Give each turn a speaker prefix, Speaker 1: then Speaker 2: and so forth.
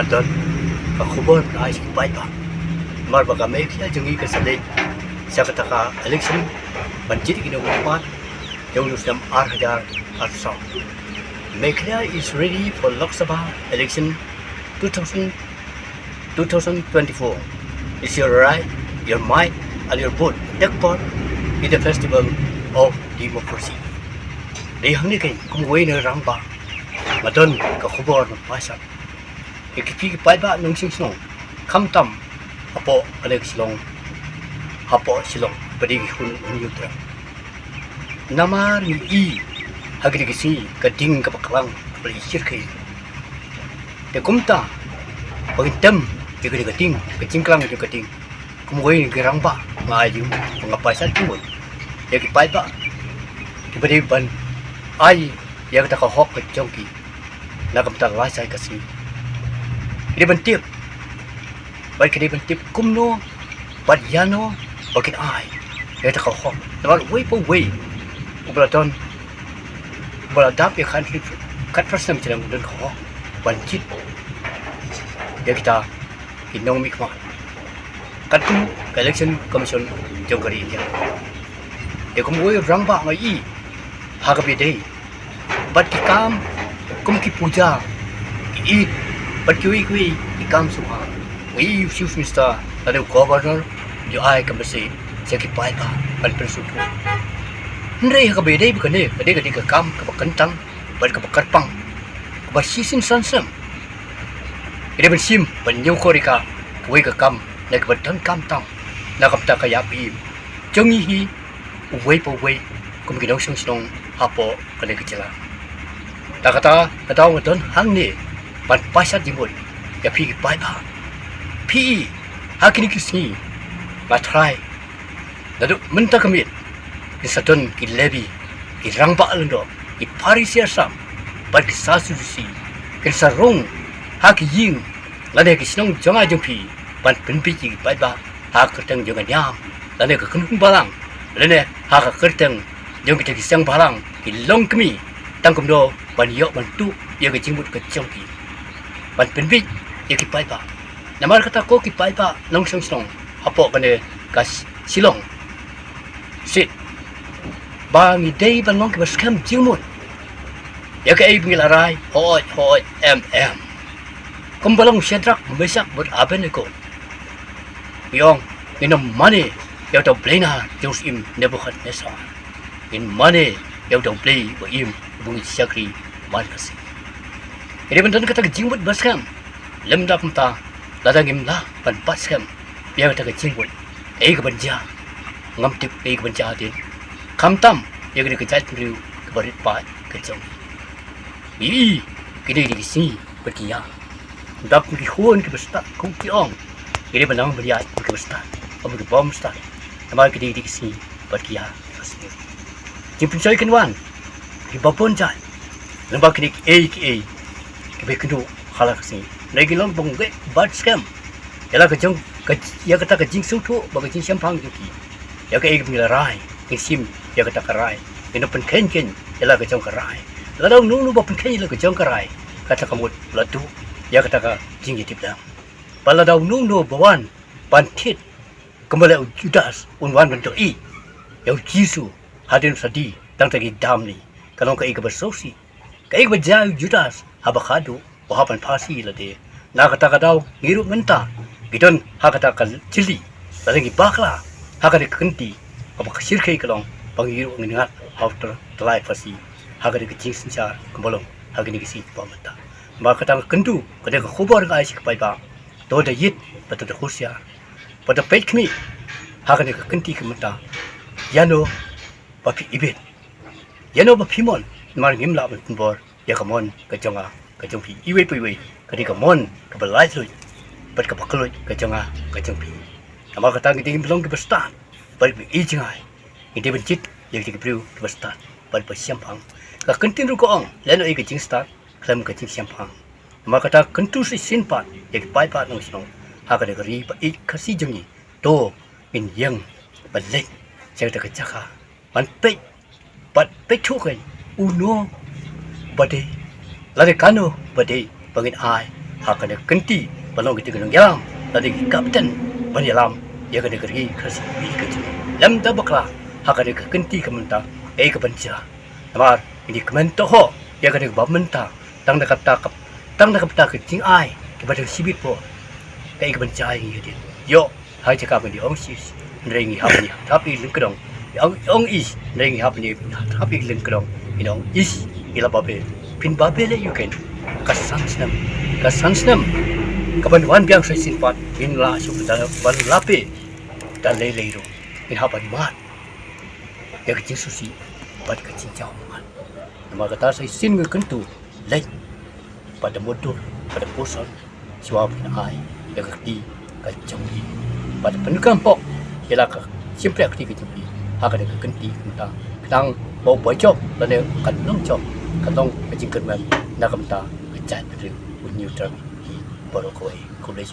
Speaker 1: Ramadan ka khubor na ay sikipay pa. Marba ka may kaya jungi ka sa day. Sa kataka election, banjiri kinukupan, yung nusam 8,000. Meghalaya is ready for Lok Sabha election 2024. It's your right, your might, and your vote. Take part in the festival of democracy. Dihang ni kay kumuwi na ramba. Madon ka khubor ng pasat. Ikikipay ba ng singsong kamtam apo aleg silong hapo silong padig hun unyutra. Namar ni i hagirigisi kading kapaklang pelisir kay. Te kumta pagitam jigirigating kacingklang jigirigating kumuwi ng ramba maayu mga pasat kumul. Ikipay ba kibadiban ay yang tak hok ke jongki nak kamta lasai kasi ini bentip baik ini bentip kumno padyano bakin ai yang tak hok namal way po way ubalaton ubaladap ya country kat first time jangan dan hok bancit ya kita inong mikma kat tu election commission jongkari ya ya kumwe rangba ngai hagabide bat ki kam kum ki puja ki eat bat ki kam suha we chief minister ada governor jo ai kam se se ki pai ba ban persutu ndre hagabide bukane ade gadi ka kam ka kentang bat ka karpang ba sisin sansam ide ban sim ban nyu korika we ka kam na ka ban kam tang na kam ta ka ya pi jongi hi we po we kum ki dong song hapo kali kecil. Tak kata tahu betul hang ni ban pasat jimut ya pi pai ba pi hakini kisni ma try dadu menta kamit ki satun ki lebi ki rangba alendo ki parisia sam ban ki sasusi ki sarung hak ying lade ki snong jonga jompi ban penpi ki pai ba hak kerteng jonga nyam lade ka kunung balang lene hak kerteng jom kita kisang balang hilong kami tangkum do ban yok ban tu ya ke jimut ke jongki ban penbit ya ki pai pa namar kata ko ki pai pa long song song hapo bane kas silong sit ba mi dei ban long ke skam jimut ya ke ai bilarai hoi kumbalong sedrak besak buat aben ko yong minum mani ya to blena jos im Nebuchadnezzar in money yang dah play berim bunyi syakri markas. Ini bentuk kata kejimut baskam, lem dah kumta, ladang imla pan baskam, yang kata kejimut, kebenja, ngam tip kebenja din, kamtam yang kena kejat beliau kebarit pat kejong. Ii, kini di sini berkia, dah pergi huan ke besar, kau kiong, ini benang beriat ke besar, abu ke bom besar, nama kini di sini berkia. Jemput saya kenwan, kita bonjai, lembak kini ki bekendu halak sini. Lagi long bongge bad scam, ialah kejong, ia kata kejing sutu, bagi kejing siampang juki, ia ke pengilarai, kisim, ia kata kerai, ini penkenken, ialah kejong kerai. Lalu nunu bapen kenyi ialah kejong kerai, kata kamu ladu, ia kata kejing jitip dah. Paladau nunu bawan, pantit, kembali Judas, unwan bentuk yang Jisu. Hadin sadi tang tagi dam ni kalau ka ik bersosi ka ik berjau Judas habakado o hapan pasi lade na kata daw ngiru menta gidon ha kata kal chili laling bakla ha ka kenti abak sirkai kalong pangiru ngingat after life pasi ha ka kecing sincar kembolong ha ni kisi pamata ma kata kendu kada ka khubor ga isik pai ba do da yit pata da khusya pada pek mi ha ka kenti kemata yano bapi ibet yano bapi mon mar ngimla ben bor ya kamon ka jonga ka jongpi iwe piwe ka di kamon ka balai lui pat ka bakloi ka jonga ka jongpi ama ka tang ding belong ke bestan pat bi ijingai ide bencit ya di bru ke bestan pat pa siampang ka kentin ru ko ong leno e ka jing start klam ka jing siampang ama ka ta kentu si sinpat ya ki pai pa nong song ha ka de ri pa ik kasi jongi to in yang balek saya tak kecaka pan pe pat pe chukai uno bade lade kano bade bangin ai hakane kenti balong gitu genong yalam tadi kapten banyalam ya kene kergi kasi bi keju lam da bakla hakane kenti kementa kebenca namar ini kemento ho ya kene bamenta tang da kapta kecing ai kepada sibit po kebenca ai yo hai cakap di ongsis rengi hapni tapi lengkedong ong is rengi hapni tapi lengkedong is ila babe pin babe le you can kasansnam kabanwan biang sai sinpat in la su da ban lape dan lelero in hapan mat ya kecing susi pada kecing jauh man nama kata sai sin kentu lei pada motor pada poson suap ai ya kaki kacang pada penukampok ialah siempre aktiviti akan ada kenti tentang bau bocok dan kan long cok katong kecing kerman nak kenta kecat dari neutral di Borokoi College